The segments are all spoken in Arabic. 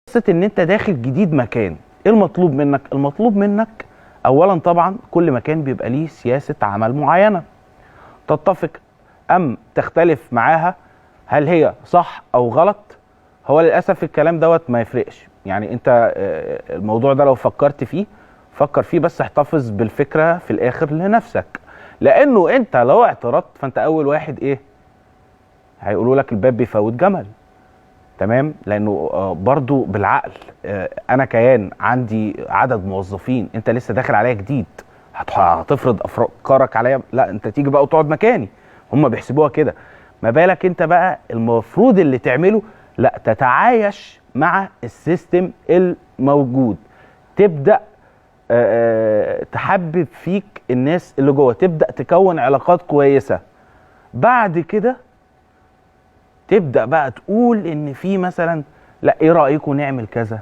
قصه ان انت داخل جديد مكان، ايه المطلوب منك؟ المطلوب منك اولا طبعا كل مكان بيبقى ليه سياسه عمل معينه، تتفق ام تختلف معاها، هل هي صح او غلط. هو للاسف الكلام دوت ما يفرقش، يعني انت الموضوع ده لو فكرت فيه فكر فيه، بس احتفظ بالفكره في الاخر لنفسك، لانه انت لو اعترضت فانت اول واحد ايه هيقولوا لك الباب بيفوت جمل. تمام، لانه برضو بالعقل، انا كيان عندي عدد موظفين، انت لسه داخل عليا جديد، هتفرض افكارك عليا؟ لا، انت تيجي بقى وتقعد مكاني. هم بيحسبوها كده، ما بالك انت بقى المفروض اللي تعمله لا تتعايش مع السيستم الموجود، تبدا تحبب فيك الناس اللي جوه، تبدا تكون علاقات كويسه. بعد كده تبدأ بقى تقول ان في مثلا لا ايه رأيكم نعمل كذا.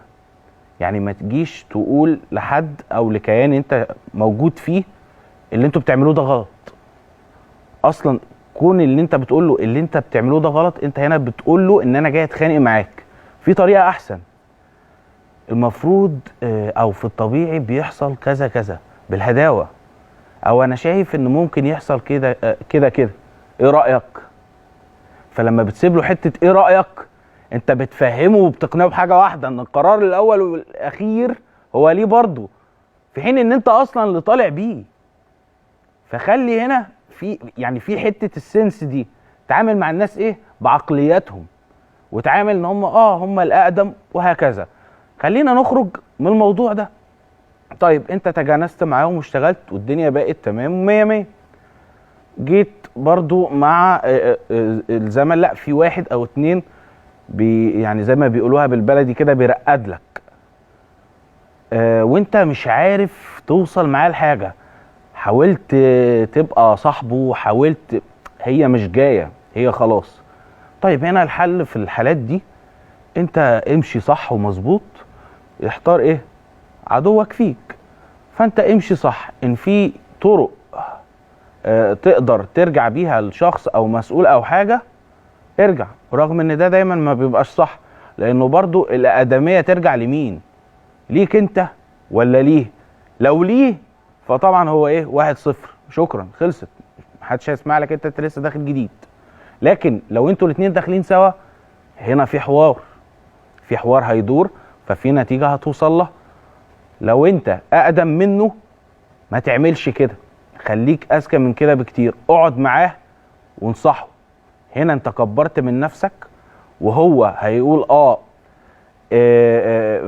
يعني ما تجيش تقول لحد او لكيان انت موجود فيه اللي انتوا بتعملوه ده غلط. اصلا كون اللي انت بتقول له اللي انت بتعملوه ده غلط، انت هنا بتقول له ان انا جاي اتخانق معاك في طريقة احسن. المفروض او في الطبيعي بيحصل كذا كذا بالهداوة، او انا شايف ان ممكن يحصل كده كده كده، ايه رأيك؟ فلما بتسيب له حته ايه رايك، انت بتفهمه وبتقنعه بحاجه واحده، ان القرار الاول والاخير هو ليه برضه، في حين ان انت اصلا اللي طالع بيه. فخلي هنا في يعني في حته السنس دي، تعامل مع الناس ايه بعقلياتهم، وتعامل ان هم الاقدم وهكذا. خلينا نخرج من الموضوع ده. طيب انت تجانست معاهم واشتغلت والدنيا بقت تمام 100 100، جيت برضو مع الزمن لا في واحد او اتنين يعني زي ما بيقولوها بالبلدي كده بيرقد لك، وانت مش عارف توصل معاه لحاجه. حاولت تبقى صاحبه، حاولت، هي مش جايه، هي خلاص. طيب هنا الحل في الحالات دي، انت امشي صح ومظبوط، يحتار ايه عدوك فيك. فانت امشي صح، ان في طرق تقدر ترجع بيها لشخص او مسؤول او حاجه ارجع، رغم ان ده دايما ما بيبقاش صح، لانه برضو الادميه ترجع لمين؟ ليك انت ولا ليه؟ لو ليه فطبعا هو ايه 1-0، شكرا خلصت، محدش هيسمع لك، انت لسه داخل جديد. لكن لو انتوا الاتنين داخلين سوا، هنا في حوار هيدور، ففي نتيجه هتوصل له. لو انت اقدم منه ما تعملش كده، خليك اذكى من كده بكتير، اقعد معاه وانصحه. هنا انت كبرت من نفسك، وهو هيقول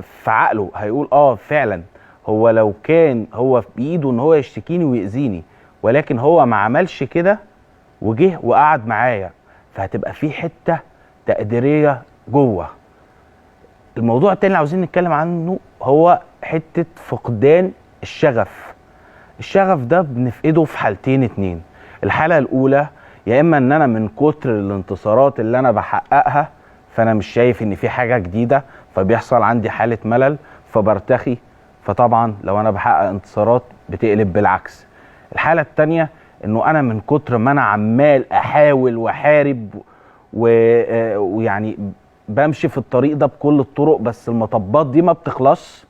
في عقله هيقول فعلا، هو لو كان هو في بايده ان هو يشتكيني ويأذيني، ولكن هو ما عملش كده وجه وقعد معايا، فهتبقى في حته تقديريه جوه. الموضوع التاني اللي عاوزين نتكلم عنه هو حته فقدان الشغف. الشغف ده بنفقده في حالتين اتنين. الحاله الاولى يا اما ان انا من كتر الانتصارات اللي انا بحققها فانا مش شايف ان في حاجه جديده، فبيحصل عندي حاله ملل فبرتخي، فطبعا لو انا بحقق انتصارات بتقلب بالعكس. الحاله الثانيه انه انا من كتر ما انا عمال احاول واحارب ويعني بمشي في الطريق ده بكل الطرق، بس المطبات دي ما بتخلصش،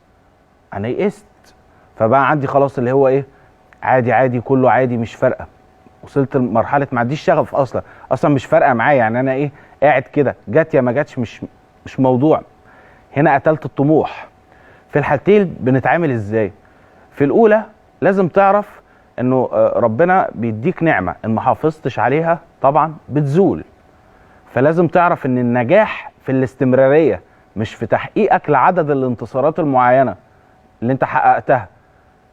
انا يئست، فبقى عندي خلاص اللي هو ايه عادي عادي كله عادي مش فارقه. وصلت لمرحله ما عنديش شغف اصلا مش فارقه معايا، يعني انا ايه قاعد كده، جت يا ما جاتش مش موضوع. هنا قتلت الطموح. في الحالتين بنتعامل ازاي؟ في الاولى لازم تعرف انه ربنا بيديك نعمه ان ما حافظتش عليها طبعا بتزول، فلازم تعرف ان النجاح في الاستمراريه مش في تحقيقك لعدد الانتصارات المعينه اللي انت حققتها،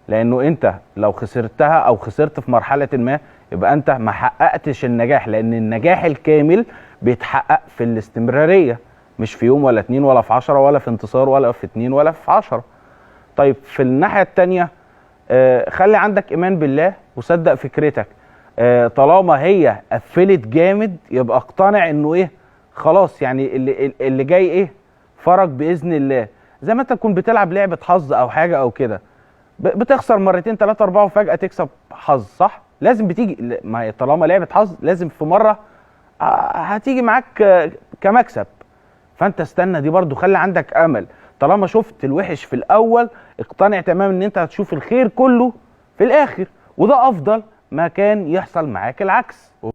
لانه انت لو خسرتها او خسرت في مرحله ما يبقى انت ما حققتش النجاح، لان النجاح الكامل بيتحقق في الاستمراريه، مش في يوم ولا 2 ولا في 10 ولا في انتصار ولا في 2 ولا في 10. طيب في الناحيه الثانيه خلي عندك ايمان بالله وصدق فكرتك، طالما هي قفلت جامد يبقى اقتنع انه ايه خلاص، يعني اللي جاي ايه فرج باذن الله. زي ما انت تكون بتلعب لعبه حظ او حاجه او كده، بتخسر مرتين 3 4 وفجأة تكسب حظ، صح؟ لازم بتيجي، ما هي طالما لعبة حظ لازم في مرة هتيجي معاك كمكسب. فانت استنى دي برضو، خلي عندك امل. طالما شفت الوحش في الاول اقتنع تماما ان انت هتشوف الخير كله في الاخر، وده افضل ما كان يحصل معاك العكس.